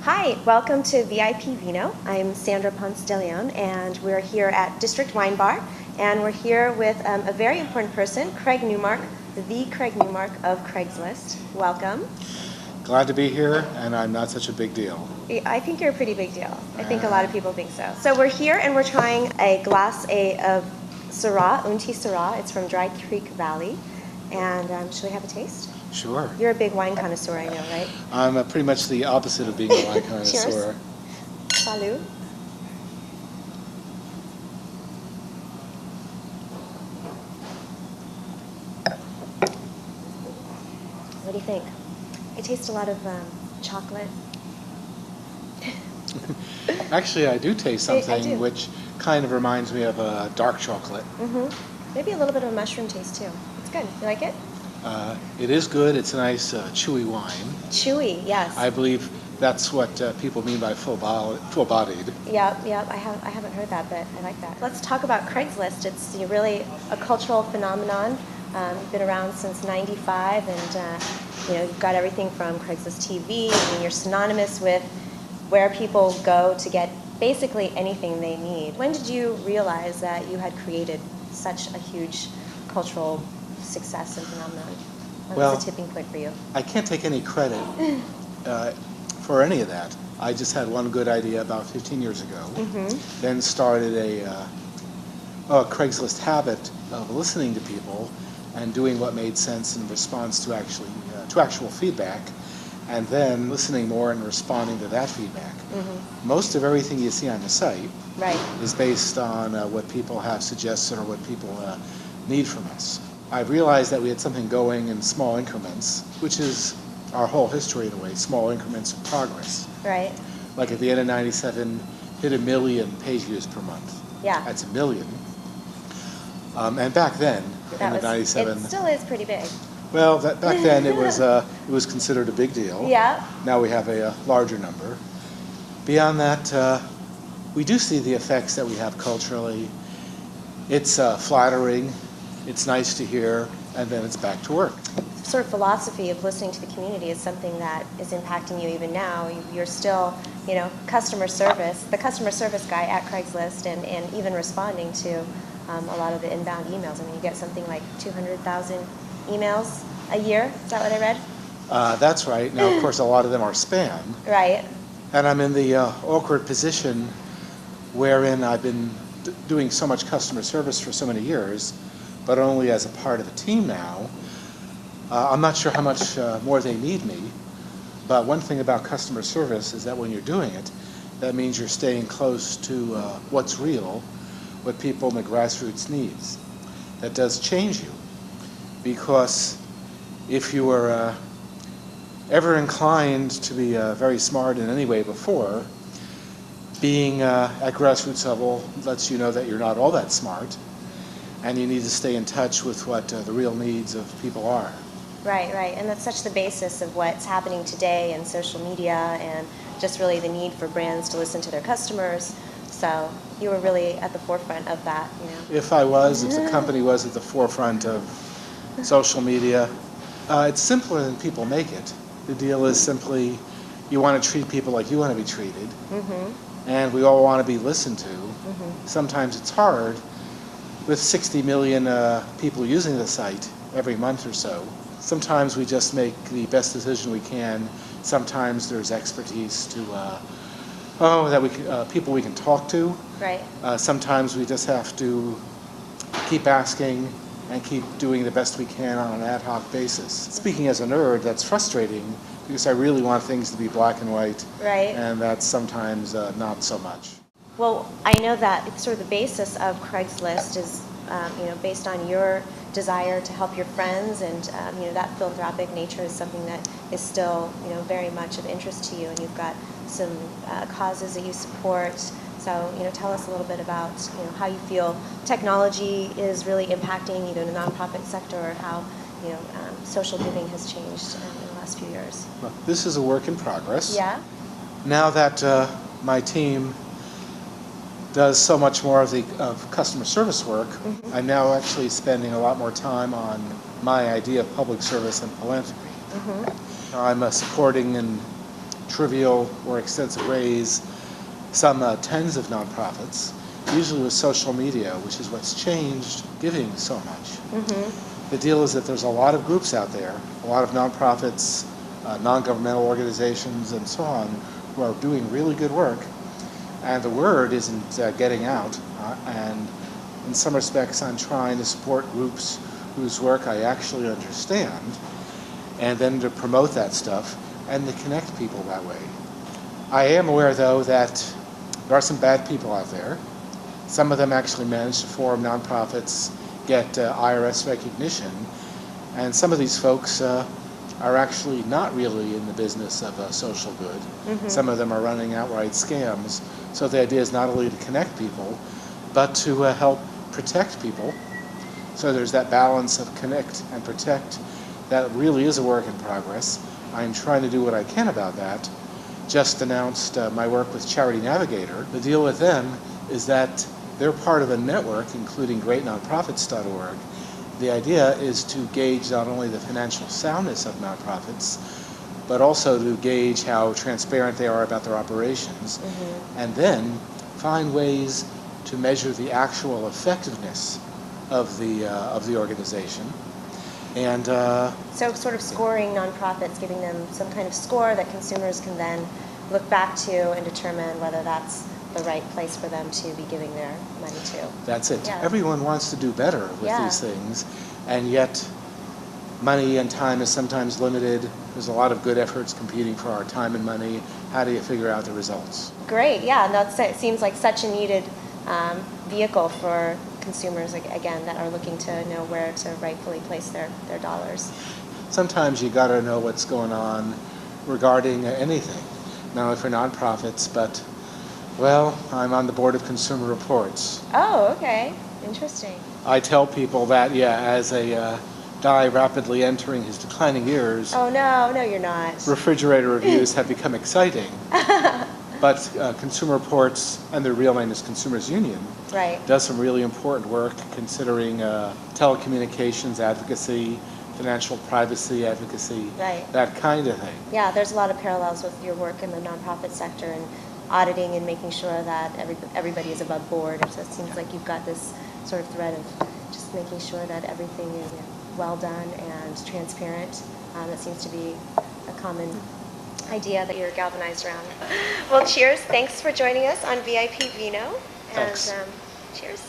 Hi, welcome to VIPVino. I'm Sandra Ponce de Leon, and we're here at District Wine Bar, and we're here with a very important person, Craig Newmark, the Craig Newmark of Craigslist. Welcome. Glad to be here, and I'm not such a big deal. I think you're a pretty big deal. I think a lot of people think so. So we're here and we're trying a glass of Syrah, Unti Syrah. It's from Dry Creek Valley. And should we have a taste? Sure. You're a big wine connoisseur, I know, right? I'm pretty much the opposite of being a wine connoisseur. Cheers. Salut. What do you think? I taste a lot of chocolate. Actually, I do taste something I do. which kind of reminds me of dark chocolate. Maybe a little bit of a mushroom taste too. It's good. You like it? It is good. It's a nice chewy wine. Chewy, yes. I believe that's what people mean by full-bodied. Yeah. I haven't heard that, but I like that. Let's talk about Craigslist. It's really a cultural phenomenon. Been around since '95, and you've got everything from Craigslist TV. I mean, you're synonymous with where people go to get basically anything they need. When did you realize that you had created such a huge cultural success and phenomenon? What was the tipping point for you? I can't take any credit for any of that. I just had one good idea about 15 years ago, then started a Craigslist habit of listening to people and doing what made sense in response to actual feedback, and then listening more and responding to that feedback. Most of everything you see on the site is based on what people have suggested or what people need from us. I realized that we had something going in small increments, which is our whole history in a way, small increments of progress. Right. Like at the end of '97, hit 1 million page views per month. Yeah. That's 1 million. And back then, in the '97, it still is pretty big. well, back then it was considered a big deal. Yeah. Now we have a larger number. Beyond that, we do see the effects that we have culturally. It's flattering, it's nice to hear, and then it's back to work. Sort of philosophy of listening to the community is something that is impacting you even now. You're still, customer service, the customer service guy at Craigslist, and even responding to a lot of the inbound emails. I mean, you get something like 200,000 emails a year. Is that what I read? That's right. Now, of course, a lot of them are spam. Right. And I'm in the awkward position wherein I've been doing so much customer service for so many years, but only as a part of a team now. I'm not sure how much more they need me, but one thing about customer service is that when you're doing it, that means you're staying close to what's real, what people in the grassroots needs. That does change you, because if you were ever inclined to be very smart in any way before, being at grassroots level lets you know that you're not all that smart, and you need to stay in touch with what the real needs of people are. Right, and that's such the basis of what's happening today in social media, and just really the need for brands to listen to their customers. So you were really at the forefront of that, If the company was at the forefront of social media, it's simpler than people make it. The deal is simply you want to treat people like you want to be treated, and we all want to be listened to. Sometimes it's hard with 60 million people using the site every month or so. Sometimes we just make the best decision we can. Sometimes there's expertise to people we can talk to. Right. Sometimes we just have to keep asking and keep doing the best we can on an ad hoc basis. Speaking as a nerd, that's frustrating because I really want things to be black and white. Right. And that's sometimes not so much. Well, I know that it's sort of the basis of Craigslist is, based on your desire to help your friends, and that philanthropic nature is something that is still, very much of interest to you, and you've got some causes that you support. So, tell us a little bit about, how you feel technology is really impacting either the nonprofit sector or how, social giving has changed in the last few years. Well, this is a work in progress. Yeah. Now that my team does so much more of customer service work, I'm now actually spending a lot more time on my idea of public service and philanthropy. I'm supporting and trivial or extensive ways some tens of nonprofits, usually with social media, which is what's changed giving so much. Mm-hmm. The deal is that there's a lot of groups out there, a lot of nonprofits, non-governmental organizations, and so on, who are doing really good work, and the word isn't getting out. And in some respects, I'm trying to support groups whose work I actually understand, and then to promote that stuff and to connect people that way. I am aware, though, that there are some bad people out there. Some of them actually manage to form nonprofits, get IRS recognition, and some of these folks are actually not really in the business of social good. Mm-hmm. Some of them are running outright scams. So the idea is not only to connect people, but to help protect people. So there's that balance of connect and protect. That really is a work in progress. I'm trying to do what I can about that. Just announced my work with Charity Navigator. The deal with them is that they're part of a network, including greatnonprofits.org. The idea is to gauge not only the financial soundness of nonprofits, but also to gauge how transparent they are about their operations, Mm-hmm. and then find ways to measure the actual effectiveness of the organization. And So sort of scoring nonprofits, giving them some kind of score that consumers can then look back to and determine whether that's the right place for them to be giving their money to. that's it. Yeah. Everyone wants to do better with Yeah. these things, and yet money and time is sometimes limited. There's a lot of good efforts competing for our time and money. How do you figure out the results? Great, yeah, it seems like such a needed vehicle for consumers, again, that are looking to know where to rightfully place their dollars. Sometimes you got to know what's going on regarding anything, not only for nonprofits, but, well, I'm on the board of Consumer Reports. Oh, okay, interesting. I tell people that, yeah, as a guy rapidly entering his declining years, Oh, no, you're not. refrigerator reviews have become exciting. But Consumer Reports, and their real name is Consumers Union, Right. does some really important work considering telecommunications advocacy, financial privacy advocacy, Right. that kind of thing. Yeah, there's a lot of parallels with your work in the nonprofit sector and auditing and making sure that everybody is above board. And so it seems like you've got this sort of thread of just making sure that everything is well done and transparent. That seems to be a common idea that you're galvanized around. Well, cheers. Thanks for joining us on VIPVino. Thanks. And cheers.